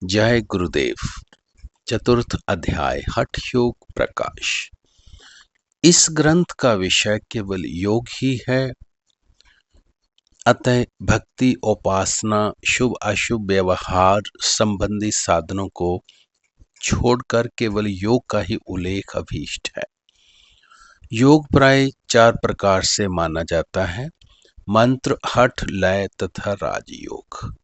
जय गुरुदेव। चतुर्थ अध्याय हठ योग प्रकाश। इस ग्रंथ का विषय केवल योग ही है, अतः भक्ति, उपासना, शुभ अशुभ व्यवहार संबंधी साधनों को छोड़कर केवल योग का ही उल्लेख अभीष्ट है। योग प्राय 4 प्रकार से माना जाता है: मंत्र, हठ, लय तथा राजयोग।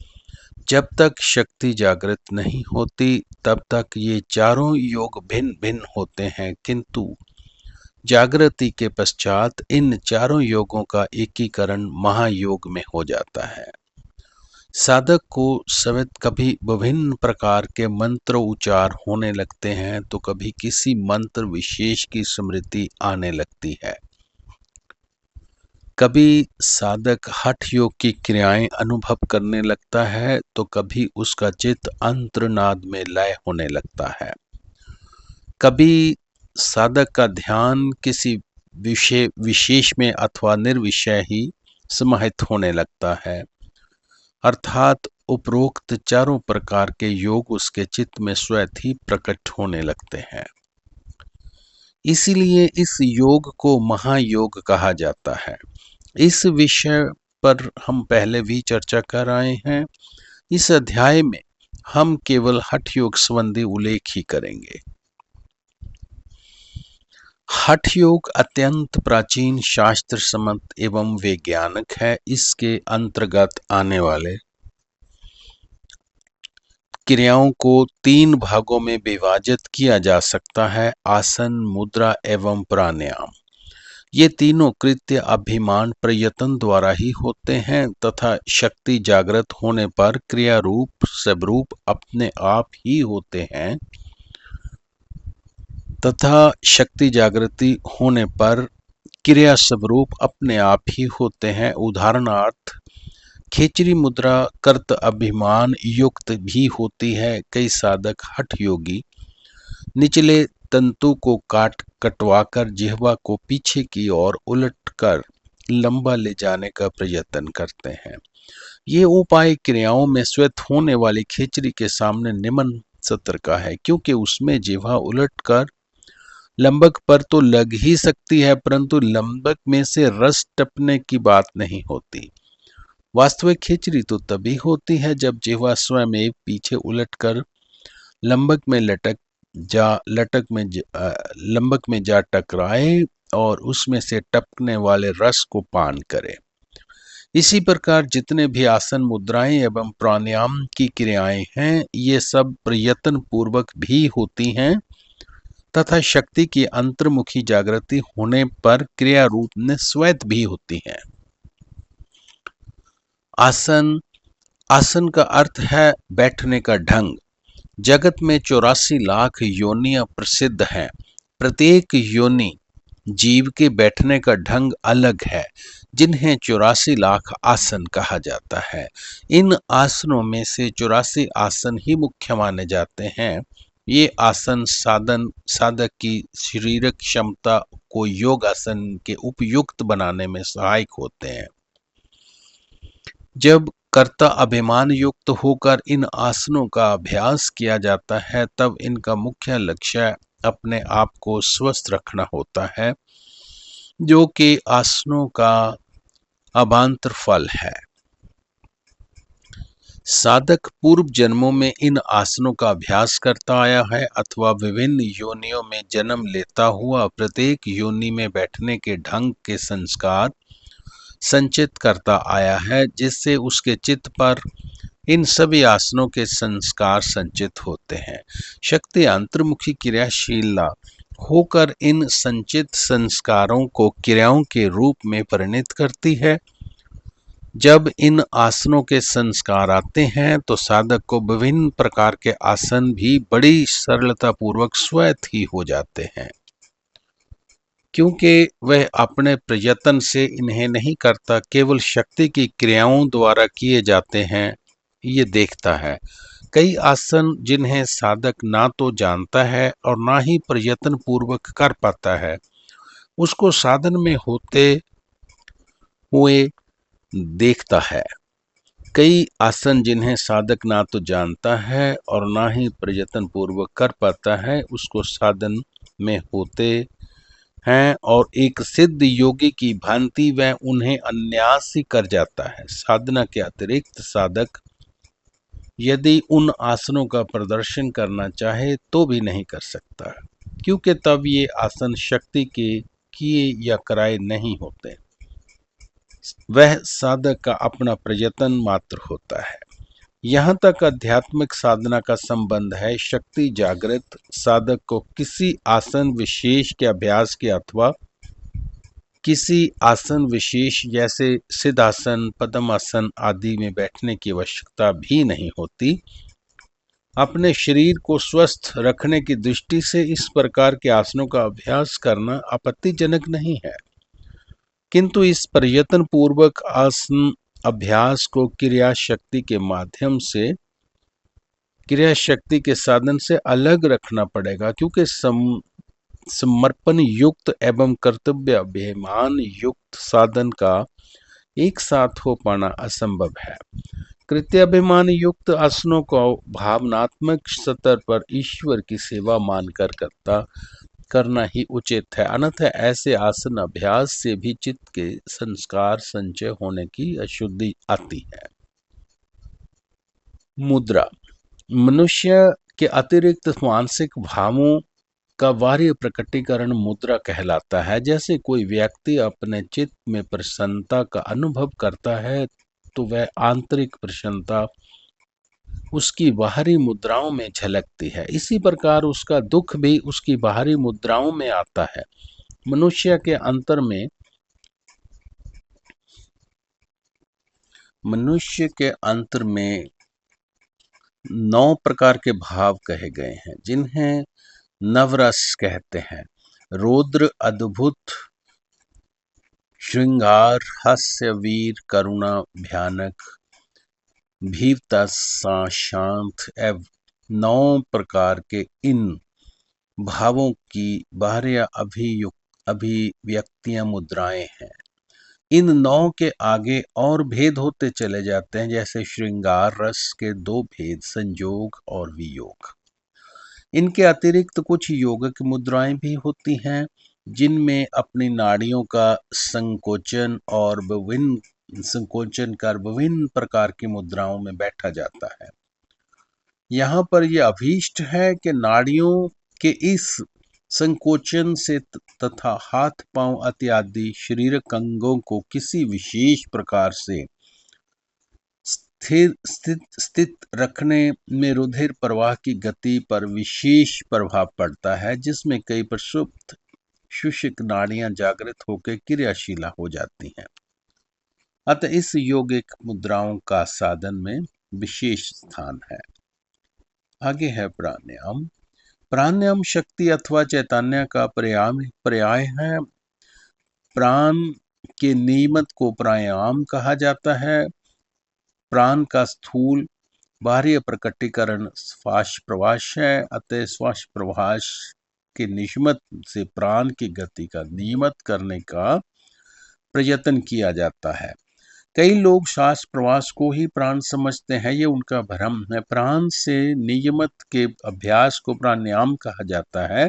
जब तक शक्ति जागृत नहीं होती तब तक ये चारों योग भिन्न भिन्न होते हैं, किंतु जागृति के पश्चात इन चारों योगों का एकीकरण महायोग में हो जाता है। साधक को सवेत कभी विभिन्न प्रकार के मंत्र उच्चार होने लगते हैं तो कभी किसी मंत्र विशेष की स्मृति आने लगती है। कभी साधक हठ योग की क्रियाएं अनुभव करने लगता है तो कभी उसका चित्त अंतर्नाद में लय होने लगता है। कभी साधक का ध्यान किसी विषय विशेष में अथवा निर्विषय ही समाहित होने लगता है, अर्थात उपरोक्त चारों प्रकार के योग उसके चित्त में स्वतः ही प्रकट होने लगते हैं। इसीलिए इस योग को महायोग कहा जाता है। इस विषय पर हम पहले भी चर्चा कर आए हैं। इस अध्याय में हम केवल हठ योग संबंधी उल्लेख ही करेंगे। हठ योग अत्यंत प्राचीन, शास्त्र सम्मत एवं वैज्ञानिक है। इसके अंतर्गत आने वाले क्रियाओं को 3 भागों में विभाजित किया जा सकता है: आसन, मुद्रा एवं प्राणायाम। ये तीनों कृत्य अभिमान प्रयत्न द्वारा ही होते हैं तथा शक्ति जागृत होने पर क्रिया रूप स्वरूप अपने आप ही होते हैं तथा शक्ति जागृति होने पर क्रिया स्वरूप अपने आप ही होते हैं। उदाहरणार्थ, खेचरी मुद्रा कर्त अभिमान युक्त भी होती है। कई साधक हठ योगी निचले तंतु को कटवाकर जिह्वा को पीछे की ओर उलटकर लंबा ले जाने का प्रयत्न करते हैं। ये उपाय क्रियाओं में स्वतः होने वाली खेचरी के सामने निम्न सत्र का है, क्योंकि उसमें जिह्वा उलटकर लंबक पर तो लग ही सकती है, परंतु लंबक में से रस टपने की बात नहीं होती। वास्तविक खिचड़ी तो तभी होती है जब जिह्वा स्वयं एक पीछे उलटकर लंबक में लंबक में जा टकराए और उसमें से टपकने वाले रस को पान करे। इसी प्रकार जितने भी आसन, मुद्राएं एवं प्राणायाम की क्रियाएं हैं, ये सब प्रयत्न पूर्वक भी होती हैं तथा शक्ति की अंतर्मुखी जागृति होने पर क्रिया रूप में स्वयं भी होती हैं। आसन का अर्थ है बैठने का ढंग। जगत में 84 लाख योनियां प्रसिद्ध हैं। प्रत्येक योनि जीव के बैठने का ढंग अलग है, जिन्हें 84 लाख आसन कहा जाता है। इन आसनों में से 84 आसन ही मुख्य माने जाते हैं। ये आसन साधक की शारीरिक क्षमता को योग आसन के उपयुक्त बनाने में सहायक होते हैं। जब कर्ता अभिमान युक्त होकर इन आसनों का अभ्यास किया जाता है तब इनका मुख्य लक्ष्य अपने आप को स्वस्थ रखना होता है, जो कि आसनों का अवान्तर फल है। साधक पूर्व जन्मों में इन आसनों का अभ्यास करता आया है अथवा विभिन्न योनियों में जन्म लेता हुआ प्रत्येक योनि में बैठने के ढंग के संस्कार संचित करता आया है, जिससे उसके चित्त पर इन सभी आसनों के संस्कार संचित होते हैं। शक्ति अंतर्मुखी क्रियाशीलता होकर इन संचित संस्कारों को क्रियाओं के रूप में परिणत करती है। जब इन आसनों के संस्कार आते हैं तो साधक को विभिन्न प्रकार के आसन भी बड़ी सरलता पूर्वक स्वतः ही हो जाते हैं, क्योंकि वह अपने प्रयत्न से इन्हें नहीं करता, केवल शक्ति की क्रियाओं द्वारा किए जाते हैं ये देखता है। कई आसन जिन्हें साधक ना तो जानता है और ना ही प्रयत्न पूर्वक कर पाता है, उसको साधन में होते हुए देखता है। कई आसन जिन्हें साधक ना तो जानता है और ना ही प्रयत्न पूर्वक कर पाता है, उसको साधन में होते हैं और एक सिद्ध योगी की भांति वह उन्हें अनायास ही कर जाता है। साधना के अतिरिक्त साधक यदि उन आसनों का प्रदर्शन करना चाहे तो भी नहीं कर सकता, क्योंकि तब ये आसन शक्ति के किए या कराए नहीं होते। वह साधक का अपना प्रयत्न मात्र होता है। यहाँ तक आध्यात्मिक साधना का संबंध है। शक्ति जागृत साधक को किसी आसन विशेष के अभ्यास के अथवा किसी आसन विशेष जैसे सिद्धासन, पद्मासन आदि में बैठने की आवश्यकता भी नहीं होती। अपने शरीर को स्वस्थ रखने की दृष्टि से इस प्रकार के आसनों का अभ्यास करना आपत्तिजनक नहीं है, किंतु इस प्रयत्न पूर्वक आसन अभ्यास को क्रिया शक्ति के साधन से अलग रखना पड़ेगा, क्योंकि समर्पण युक्त एवं कर्तव्य अभिमान युक्त साधन का एक साथ हो पाना असंभव है। कृत्याभिमान युक्त आसनों को भावनात्मक स्तर पर ईश्वर की सेवा मानकर करना ही उचित है, अन्यथा ऐसे आसन अभ्यास से भी चित्त के संस्कार संचय होने की अशुद्धि आती है। मुद्रा मनुष्य के अतिरिक्त मानसिक भावों का बाह्य प्रकटीकरण मुद्रा कहलाता है। जैसे कोई व्यक्ति अपने चित्त में प्रसन्नता का अनुभव करता है तो वह आंतरिक प्रसन्नता उसकी बाहरी मुद्राओं में झलकती है। इसी प्रकार उसका दुख भी उसकी बाहरी मुद्राओं में आता है। मनुष्य के अंतर में 9 प्रकार के भाव कहे गए हैं, जिन्हें नवरस कहते हैं। रौद्र, अद्भुत, श्रृंगार, हास्य, वीर, करुणा, भयानक, भीवता, शांत एवं 9 प्रकार के इन भावों की बाह्य अभिव्यक्तियां मुद्राएं हैं। इन 9 के आगे और भेद होते चले जाते हैं, जैसे श्रृंगार रस के 2 भेद, संयोग और वियोग। इनके अतिरिक्त कुछ योगिक मुद्राएं भी होती हैं, जिनमें अपनी नाड़ियों का संकोचन कर विभिन्न प्रकार की मुद्राओं में बैठा जाता है। यहाँ पर यह अभीष्ट है कि नाड़ियों के इस संकोचन से तथा हाथ पांव इत्यादि शारीरिक अंगों को किसी विशेष प्रकार से स्थित रखने में रुधिर प्रवाह की गति पर विशेष प्रभाव पड़ता है, जिसमें कई प्रसुप्त शुष्क नाड़ियां जागृत होकर क्रियाशील हो जाती हैं। अतः इस योगिक मुद्राओं का साधन में विशेष स्थान है। आगे है प्राणायाम। प्राणायाम शक्ति अथवा चैतन्य का पर्याय है। प्राण के नियमत को प्राणायाम कहा जाता है। प्राण का स्थूल बाह्य प्रकटीकरण श्वास प्रवास है। अतः श्वास प्रवास के नियमत से प्राण की गति का नियमित करने का प्रयत्न किया जाता है। कई लोग श्वास प्रवास को ही प्राण समझते हैं, ये उनका भ्रम है। प्राण से नियमित के अभ्यास को प्राणायाम कहा जाता है,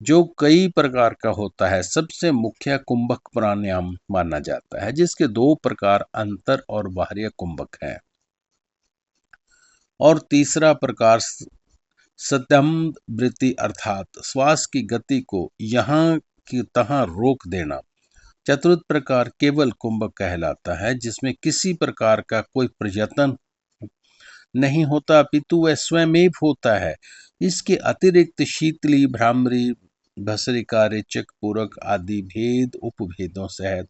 जो कई प्रकार का होता है। सबसे मुख्य कुंभक प्राणायाम माना जाता है, जिसके 2 प्रकार अंतर और बाह्य कुंभक है, और तीसरा प्रकार सत्यम वृत्ति अर्थात श्वास की गति को यहाँ की तहाँ रोक देना। चतुर्थ प्रकार केवल कुंभक कहलाता है, जिसमें किसी प्रकार का कोई प्रयत्न नहीं होता, अपितु वह स्वयं होता है। इसके अतिरिक्त शीतली, भ्रामरी, भस्त्रिका, रेचक, पूरक आदि भेद उपभेदों सहित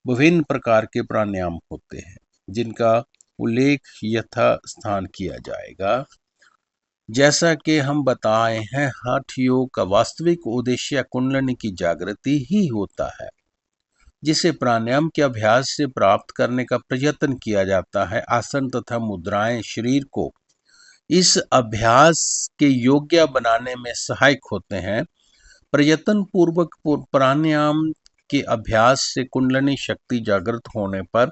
विभिन्न प्रकार के प्राणायाम होते हैं, जिनका उल्लेख यथा स्थान किया जाएगा। जैसा कि हम बताए हैं, हठ योग का वास्तविक उद्देश्य कुंडलिनी की जागृति ही होता है, जिसे प्राणायाम के अभ्यास से प्राप्त करने का प्रयत्न किया जाता है। आसन तथा मुद्राएं शरीर को इस अभ्यास के योग्य बनाने में सहायक होते हैं। प्रयत्न पूर्वक प्राणायाम के अभ्यास से कुंडलिनी शक्ति जागृत होने पर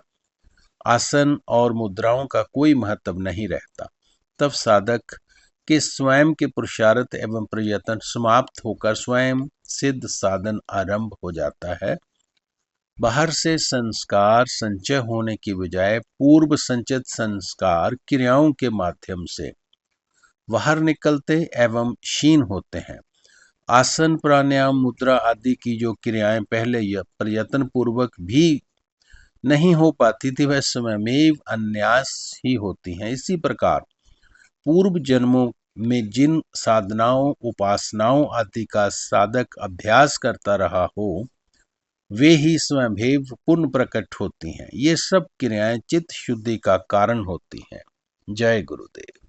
आसन और मुद्राओं का कोई महत्व नहीं रहता। तब साधक के स्वयं के पुरुषार्थ एवं प्रयत्न समाप्त होकर स्वयं सिद्ध साधन आरंभ हो जाता है। बाहर से संस्कार संचय होने की बजाय पूर्व संचित संस्कार क्रियाओं के माध्यम से बाहर निकलते एवं क्षीण होते हैं। आसन, प्राणायाम, मुद्रा आदि की जो क्रियाएं पहले प्रयत्न पूर्वक भी नहीं हो पाती थी, वह स्वयमेव अन्यास ही होती हैं। इसी प्रकार पूर्व जन्मों में जिन साधनाओं, उपासनाओं आदि का साधक अभ्यास करता रहा हो, वे ही स्वयंभेव पुनः प्रकट होती हैं। ये सब क्रियाएं चित्त शुद्धि का कारण होती हैं। जय गुरुदेव।